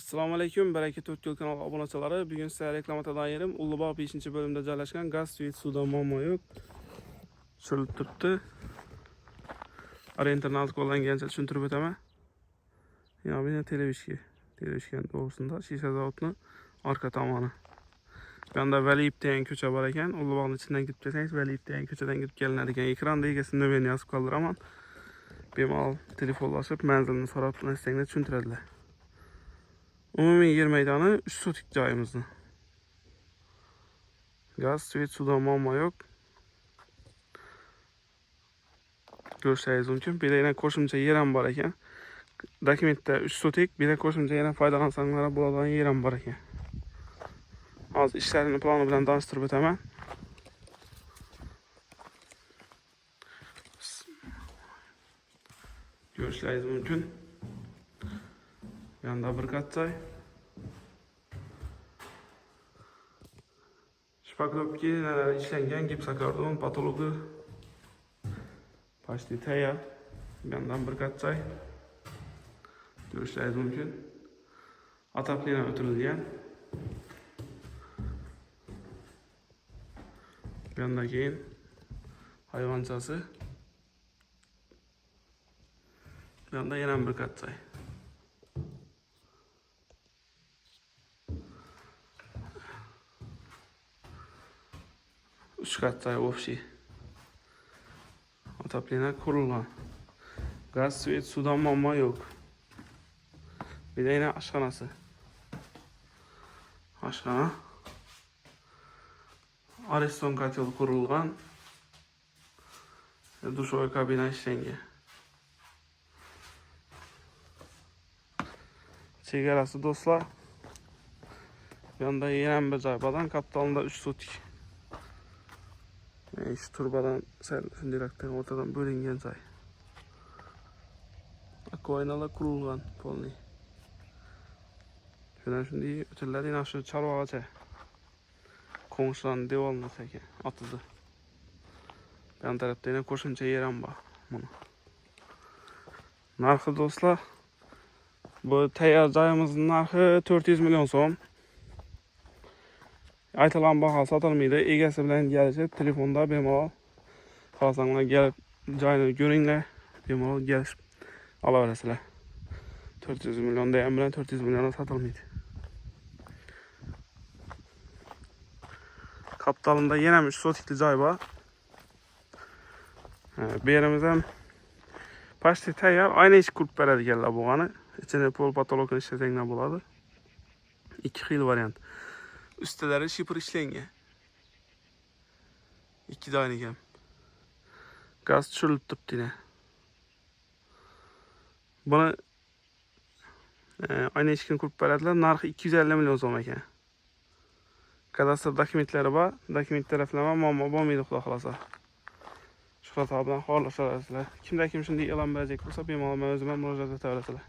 Assalomu alaykum, Baraka 4 kanali obunachilari. Bugun sizlarga reklamadan yerim Ulug'bog' 5-bo'limda joylashgan gaz svet suvda muammo yo'q. Tushilib turibdi. Orientalni qo'llangancha tushuntirib o'taman. Yana bu televishgan to'g'risida shisha zavodni orqa tomoni. Bu yoqda Valiyev degan ko'cha bor ekan. Ulug'bog'ning ichidan kirib kelsangiz Valiyev degan ko'chadan kirib kelinadigan. Ekranda egasini men yozib qoldiraman. Bemalol telefonlashib manzilni so'rab tursangiz tushuntiradilar. Umumiy yer maydoni 3 sotik joyimizni. Gaz, svet, suvda muammo yo'q. Ko'rishingiz mumkin. Bu yerda qo'shimcha yer ham bor ekan. Dokumentda 3 sotik, bir de qo'shimcha yana foydalansanglar bo'ladigan yer ham bor ekan. Hozir ishlarini plani bilan tanishtirib o'taman. Ko'rishingiz mumkin. Yanda bir katçay. Shpaklovki ishlangan gipsokardon patologi почти tayyor. Yandan bir katçay. Ko'rishingiz mumkin. Ataplina o'tirilgan. Yandan keyin hayvonchasi. Yanda yana bir katçay. Üç katçay общий. Ataplina kurulgan. Gaz, svet, sudan muammo yo'q. Bir de yine aşxonasi. Aşxona. Ariston kotel qurilgan. Dushoy kabina ishlangan. Chegarasi do'stlar. Bu yoqda yana bir joy. Badan kapitalida 3 sotik. Şu turbadan direkten ortadan bölüngen joy. Akvaynalar kurulgan polni. Şuradan şimdi öteller yine aşağı Çarvagacha. Koğuşlan devolna ekan atıldı. Ben tarafta yine qo'shimcha yer ham bor. Mana. Narxi do'stlar. Bu tayyor joyimizning narxi 400 milyon so'm. Aytilan baho sotilmaydi. Egasi bilan kelishib, telefonda bemalol xohlasanglar kelib joyini ko'ringlar, bemalol kelishib olaverasizlar. 400 milyon degan bilan 400 milyona sotilmaydi. Kapitalında yana 3 sotikli joy bor. Bu yerimiz ham почти tayyor. Ayni ish qurib beradiganlar bo'lgani. İçine pol patologini ishlasanglar bo'ladi. İki xil variant. Üstelari shipr ishlangan. 2 daynik ham. Gaz tushirilib turibdi yine. Buni ayni ishni qurib beradilar. Narxi 250 milyon so'm ekan. Kadastr dokumentlari bor. Dokument taraflama muammo bo'lmaydi, xudo xolasa. Shuhrat bilan xorlasharasizlar. Kimda kim shunday e'lon berajak bo'lsa, bemalol o'zimga murojaat etaverasizlar.